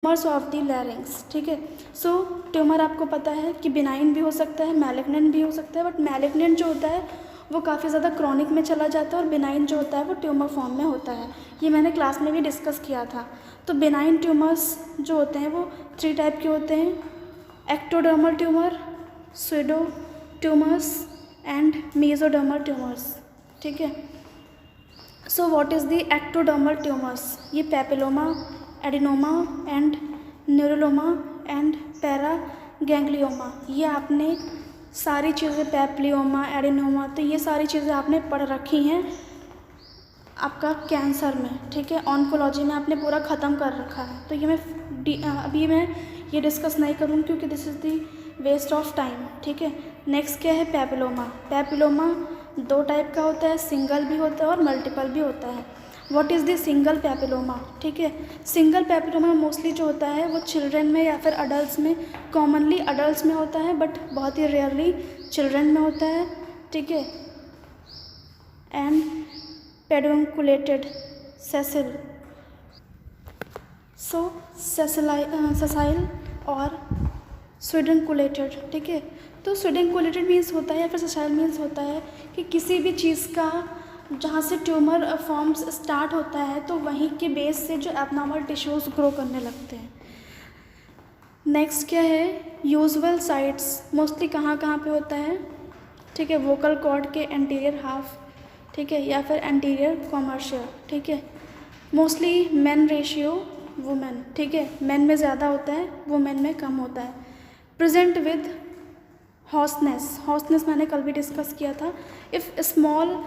Tumours of the larynx, ठीक है। सो tumour आपको पता है कि बिनाइन भी हो सकता है, मैलिग्नेंट भी हो सकता है, बट मैलिग्नेंट जो होता है वो काफ़ी ज़्यादा क्रॉनिक में चला जाता है और बिनाइन जो होता है वो ट्यूमर फॉर्म में होता है। ये मैंने क्लास में भी डिस्कस किया था। तो बिनाइन ट्यूमर्स जो होते हैं वो 3 टाइप के होते हैं, ectodermal tumour, pseudo tumours and mesodermal tumours, ठीक है। So what is the ectodermal tumours? ये papilloma, adenoma and neurilemmoma and paraganglioma, ये आपने सारी चीज़ें, पेप्लियोमा, एडिनोमा, तो ये सारी चीज़ें आपने पढ़ रखी हैं आपका कैंसर में, ठीक है। ऑन्कोलॉजी में आपने पूरा ख़त्म कर रखा है। तो ये अभी मैं ये डिस्कस नहीं करूँगी क्योंकि this is the waste of time, ठीक है। नेक्स्ट क्या है? पेपिलोमा। पेपिलोमा 2 टाइप का होता है, सिंगल भी होता है और मल्टीपल भी होता है। What is the single papilloma, ठीक है। सिंगल पेपिलोमा मोस्टली जो होता है वो चिल्ड्रन में या फिर अडल्ट में, कॉमनली अडल्ट में होता है बट बहुत ही रेयरली चिल्ड्रन में होता है, ठीक है। एंड पेडुंकुलेटेड सेसिल, सो सेसाइल और स्वीडनकुलेटेड, ठीक है। तो स्वीडनकुलेटेड मीन्स होता है या फिर सेसाइल मीन्स होता है कि किसी भी चीज़ का जहाँ से ट्यूमर फॉर्म्स स्टार्ट होता है तो वहीं के बेस से जो एबनॉर्मल टिश्यूज़ ग्रो करने लगते हैं। नेक्स्ट क्या है? यूजुअल साइट्स मोस्टली कहाँ कहाँ पे होता है, ठीक है। वोकल कॉर्ड के एंटीरियर हाफ, ठीक है, या फिर एंटीरियर कॉमर्शियल, ठीक है। मोस्टली मेन रेशियो वुमेन, ठीक है, मेन में ज़्यादा होता है, वुमेन में कम होता है। प्रेजेंट विद हॉर्सनेस मैंने कल भी डिस्कस किया था। इफ़ स्मॉल,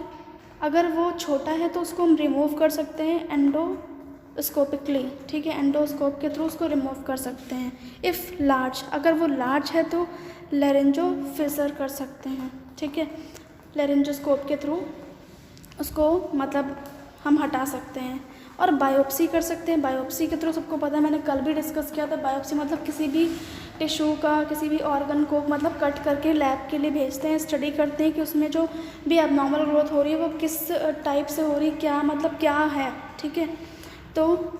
अगर वो छोटा है तो उसको हम रिमूव कर सकते हैं एंडोस्कोपिकली, ठीक है, एंडोस्कोप के थ्रू उसको रिमूव कर सकते हैं। इफ़ लार्ज, अगर वो लार्ज है तो लेरेंजो फिशर कर सकते हैं, ठीक है, लेरेंजोस्कोप के थ्रू उसको मतलब हम हटा सकते हैं। और बायोप्सी कर सकते हैं, बायोप्सी के थ्रू सबको पता है, मैंने कल भी डिस्कस किया था। बायोप्सी मतलब किसी भी टिश्यू का, किसी भी ऑर्गन को मतलब कट करके लैब के लिए भेजते हैं, स्टडी करते हैं कि उसमें जो भी एबनॉर्मल ग्रोथ हो रही है वो किस टाइप से हो रही है, क्या मतलब क्या है, ठीक है। तो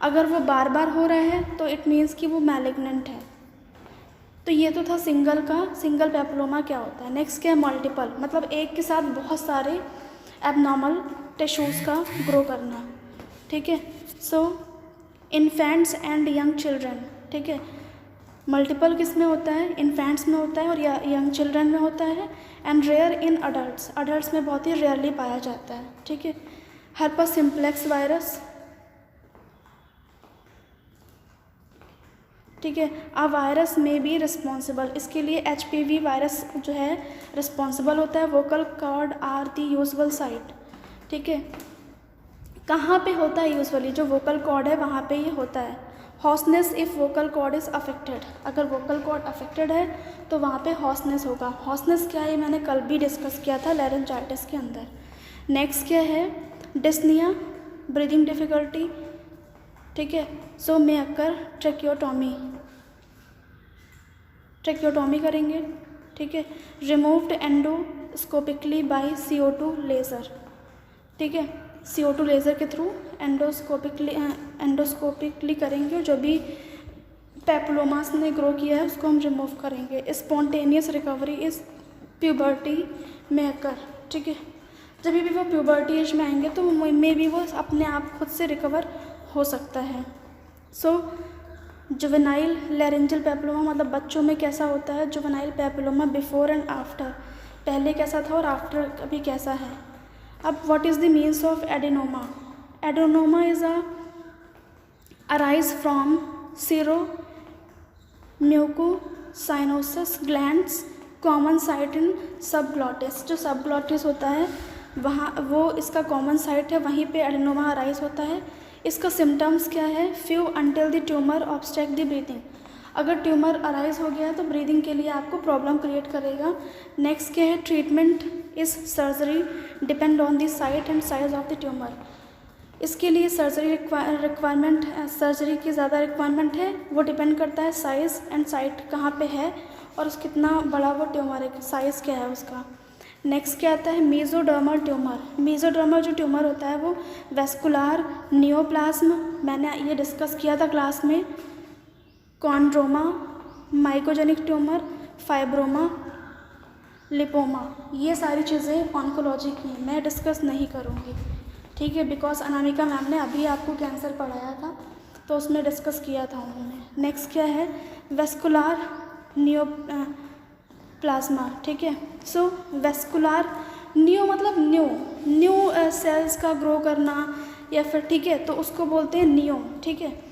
अगर वो बार बार हो रहा है तो इट मीन्स कि वो मैलिग्नेंट है। तो ये तो था सिंगल का, सिंगल पेपिलोमा क्या होता है। नेक्स्ट क्या है? मल्टीपल, मतलब एक के साथ बहुत सारे एबनॉर्मल टिश्यूज़ का ग्रो करना, ठीक है। सो इन्फेंट्स एंड यंग चिल्ड्रन, ठीक है। मल्टीपल किस में होता है? इन्फेंट्स में होता है और यंग चिल्ड्रन में होता है। एंड रेयर इन अडल्ट्स में बहुत ही रेयरली पाया जाता है, ठीक है। हर्पस सिम्प्लेक्स वायरस, ठीक है। अ वायरस में बी रिस्पॉन्सिबल, इसके लिए HPV वायरस जो है रिस्पॉन्सिबल होता है। Vocal cord are the usual site, ठीक है। कहाँ पे होता है यूजुअली? जो वोकल कॉर्ड है वहाँ पे ये होता है। Hoarseness if vocal cord is affected, अगर वोकल कॉर्ड अफेक्टेड है तो वहाँ पे हॉर्सनेस होगा। हॉर्सनेस क्या है? मैंने कल भी डिस्कस किया था लैरिंजाइटिस के अंदर। नेक्स्ट क्या है? डिस्निया, ब्रीदिंग डिफ़िकल्टी, ठीक है। सो में अक्कर ट्रैकियोटॉमी करेंगे, ठीक है। Removed endoscopically bye CO2 laser, ठीक है। CO2 लेज़र के थ्रू एंडोस्कोपिकली करेंगे। जो भी पेपिलोमास ने ग्रो किया है उसको हम रिमूव करेंगे। स्पॉन्टेनियस रिकवरी इस प्यूबर्टी में अक्कर, ठीक है। जब भी वो प्यूबर्टी एज में आएंगे तो में भी वो अपने आप खुद से रिकवर हो सकता है। सो जुवेनाइल लैरिंजल पेपिलोमा मतलब बच्चों में कैसा होता है? Juvenile papilloma before and after, पहले कैसा था और आफ्टर अभी कैसा है। अब what is the means of adenoma? Adenoma is arise from seromucinous glands, common site in subglottis. जो सबग्लॉटिस होता है वहाँ वो इसका कॉमन साइट है, वहीं पे एडिनोमा अराइज होता है। इसका सिम्टम्स क्या है? Few until the tumour obstruct the breathing, अगर ट्यूमर अराइज हो गया है तो ब्रीदिंग के लिए आपको प्रॉब्लम क्रिएट करेगा। नेक्स्ट क्या है? Treatment is surgery depend on the site and size of the tumour, इसके लिए रिक्वायरमेंट सर्जरी की ज़्यादा रिक्वायरमेंट है, वो डिपेंड करता है साइज़ एंड साइट कहाँ पे है और कितना बड़ा वो ट्यूमर है, साइज़ क्या है उसका। नेक्स्ट क्या आता है, मेसोडर्मल ट्यूमर। मेसोडर्मल जो ट्यूमर होता है वो वेस्कुलर नियोप्लाज्म, मैंने ये डिस्कस किया था क्लास में, कॉन्ड्रोमा, माइकोजेनिक ट्यूमर, फाइब्रोमा, लिपोमा, ये सारी चीज़ें ऑन्कोलॉजी की हैं, मैं डिस्कस नहीं करूँगी, ठीक है, बिकॉज अनामिका मैम ने अभी आपको कैंसर पढ़ाया था तो उसमें डिस्कस किया था उन्होंने। नेक्स्ट क्या है, वेस्कुलर नियोप्लाज्मा, ठीक है। सो वेस्कुलर नियो मतलब न्यू सेल्स का ग्रो करना या फिर, ठीक है, तो उसको बोलते हैं नियो, ठीक है।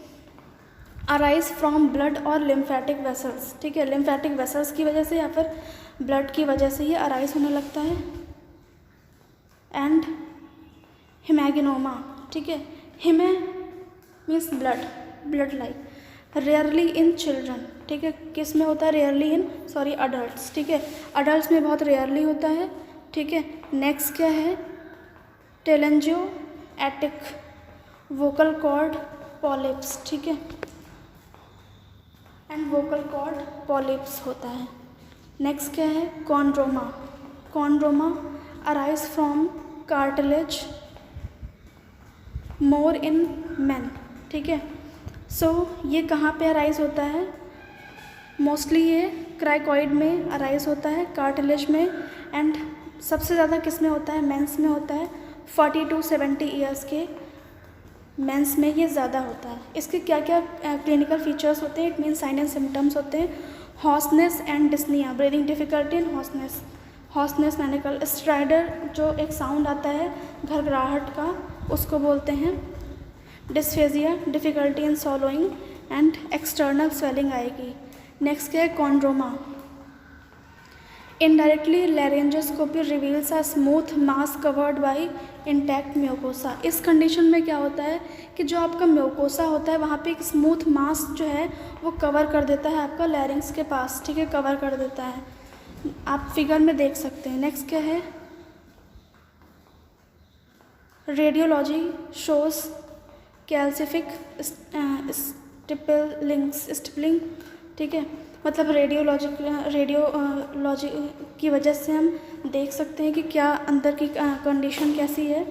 अराइज फ्रॉम ब्लड और लिम्फेटिक वेसल्स, ठीक है, लिम्फेटिक वेसल्स की वजह से या फिर ब्लड की वजह से ये अराइज होने लगता है। एंड हिमैगिनोमा, ठीक है, haem means blood like, rarely in children, ठीक है, किस में होता है, रेयरली इन अडल्ट्स, ठीक है, अडल्ट्स में बहुत रेयरली होता है, ठीक है। नेक्स्ट क्या है, टेलेंजियोएटिक वोकल कॉर्ड पॉलिप्स, ठीक है, एंड वोकल कॉर्ड पॉलिप्स होता है। नेक्स्ट क्या है, chondroma arise from cartilage more in man, ठीक है। सो ये कहाँ पे अराइज होता है, मोस्टली ये क्राइकॉइड में अराइज होता है, कार्टिलेज में, एंड सबसे ज़्यादा किस में होता है, मेंस में होता है, 40 to 70 ईयर्स के मेंस में ये ज़्यादा होता है। इसके क्या क्या क्लिनिकल फीचर्स होते हैं, it mean sign and symptoms होते हैं, hoarseness and dyspnoea, breathing difficulty and hoarseness मैंने कल, स्ट्राइडर जो एक साउंड आता है घरघराहट का उसको बोलते हैं, dysphagia difficulty in swallowing and external swelling आएगी। नेक्स्ट क्या है, chondroma, indirectly laryngoscopy reveals a smooth mass covered by intact mucosa. इस कंडीशन में क्या होता है कि जो आपका म्यूकोसा होता है वहाँ पे एक स्मूथ मास जो है वो कवर कर देता है आपका लैरिंग्स के पास, ठीक है, कवर कर देता है, आप फिगर में देख सकते हैं। नेक्स्ट क्या है, रेडियोलॉजी शोज कैल्सिफिक स्टिपलिंग, ठीक है, मतलब रेडियोलॉजी की वजह से हम देख सकते हैं कि क्या अंदर की कंडीशन कैसी है,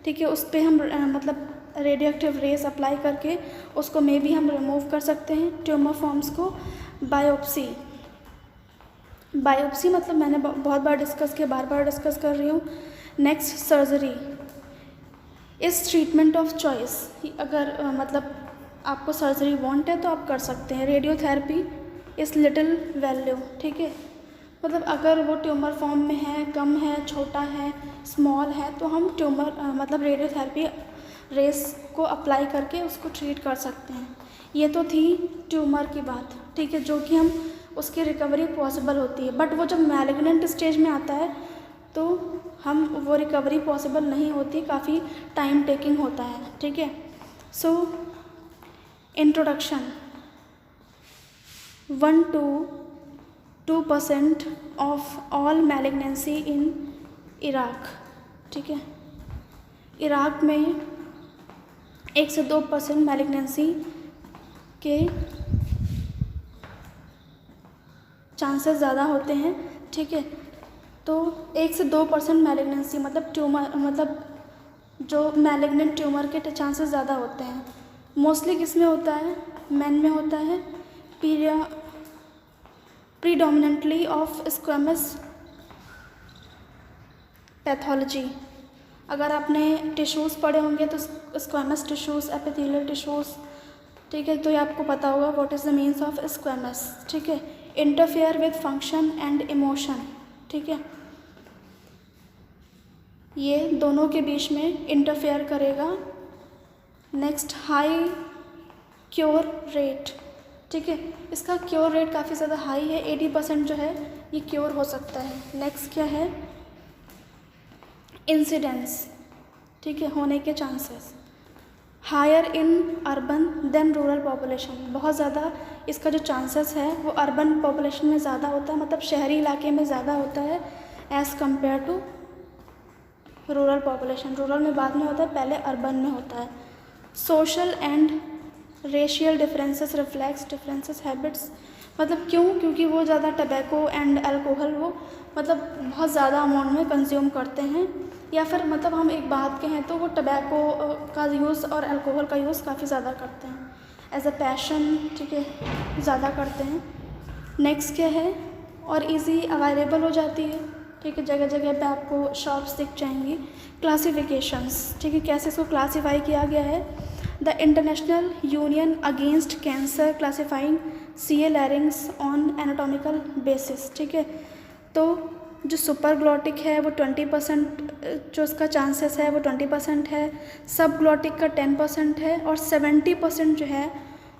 ठीक है, उस पर हम मतलब रेडियोएक्टिव रेस अप्लाई करके उसको मे भी हम रिमूव कर सकते हैं। ट्यूमर फॉर्म्स को बायोप्सी मतलब मैंने बहुत बार डिस्कस किया, बार बार डिस्कस कर रही हूँ। नेक्स्ट सर्जरी इस ट्रीटमेंट ऑफ चॉइस, अगर मतलब आपको सर्जरी वांट है तो आप कर सकते हैं। रेडियोथेरेपी इस लिटिल वैल्यू, ठीक है, मतलब अगर वो ट्यूमर फॉर्म में है, कम है, छोटा है, स्मॉल है, तो हम ट्यूमर मतलब रेडियोथेरेपी रेस को अप्लाई करके उसको ट्रीट कर सकते हैं। ये तो थी ट्यूमर की बात, ठीक है, जो कि हम उसकी रिकवरी पॉसिबल होती है, बट वो जब मैलिग्नेंट स्टेज में आता है तो हम वो रिकवरी पॉसिबल नहीं होती, काफ़ी टाइम टेकिंग होता है, ठीक है। So introduction, 1 to 2% of all malignancy in Iraq, ठीक है, इराक में 1 से 2% मैलिग्नेंसी के चांसेस ज़्यादा होते हैं, ठीक है। तो 1 से 2% मैलिग्नेंसी मतलब ट्यूमर, मतलब जो मैलिग्नेंट ट्यूमर के चांसेस ज़्यादा होते हैं। मोस्टली किस में होता है, मैन में होता है, प्रीडोमिनेंटली ऑफ स्क्वेमस पैथोलॉजी। अगर आपने टिश्यूज़ पढ़े होंगे तो स्क्वेमस टिश्यूज़, एपिथेलियल टिश्यूज़, ठीक है, तो ये आपको पता होगा what is the means of squamous, ठीक है। Interfere with function and emotion, ठीक है, ये दोनों के बीच में इंटरफेयर करेगा। नेक्स्ट हाई क्योर रेट, ठीक है, इसका क्योर रेट काफ़ी ज़्यादा हाई है, 80% जो है ये क्योर हो सकता है। नेक्स्ट क्या है, इंसिडेंस, ठीक है, होने के chances higher in urban than rural population, बहुत ज़्यादा इसका जो चांसेस है वो अर्बन पॉपुलेशन में ज़्यादा होता है, मतलब शहरी इलाके में ज़्यादा होता है as compare to rural population. Rural में बाद में होता है, पहले अर्बन में होता है। Social and racial differences reflex differences habits, मतलब क्यों, क्योंकि वो ज़्यादा टबैको एंड अल्कोहल वो मतलब बहुत ज़्यादा अमाउंट में कंज्यूम करते हैं, या फिर मतलब हम एक बात कहें तो वो टबैको का यूज़ और अल्कोहल का यूज़ काफ़ी ज़्यादा करते हैं एज अ पैशन, ठीक है, ज़्यादा करते हैं। नेक्स्ट क्या है, और इजी अवेलेबल हो जाती है, ठीक है, जगह जगह पे आपको शॉप्स दिख जाएंगी। क्लासिफिकेशंस, ठीक है, कैसे इसको क्लासीफाई किया गया है, the international union against cancer classifying C A larynx on anatomical basis, ठीक है। तो जो सुपर ग्लॉटिक है वो 20% जो उसका चांसेस है वो 20% है, सब ग्लॉटिक का 10% है, और 70% जो है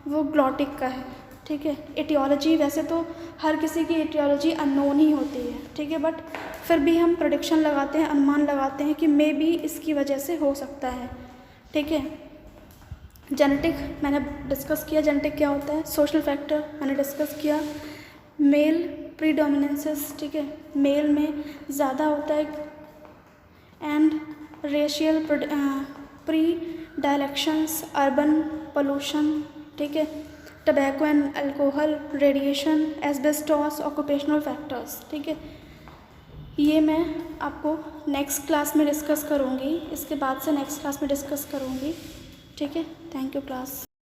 वो ग्लॉटिक का है, ठीक है। एटियोलॉजी, वैसे तो हर किसी की एटियोलॉजी अननोन ही होती है, ठीक है, बट फिर भी हम प्रेडिक्शन लगाते हैं, अनुमान लगाते हैं कि मे बी इसकी वजह से हो सकता है, ठीक है। जेनेटिक मैंने डिस्कस किया, जेनेटिक क्या होता है। सोशल फैक्टर मैंने डिस्कस किया, मेल प्रीडोमिनेंसेस, ठीक है, मेल में ज़्यादा होता है, and racial predilections, urban pollution, ठीक है, tobacco and alcohol, radiation, asbestos, occupational factors, ठीक है। ये मैं आपको नेक्स्ट क्लास में डिस्कस करूँगी, इसके बाद से नेक्स्ट क्लास में डिस्कस करूँगी, ठीक है। Thank you class.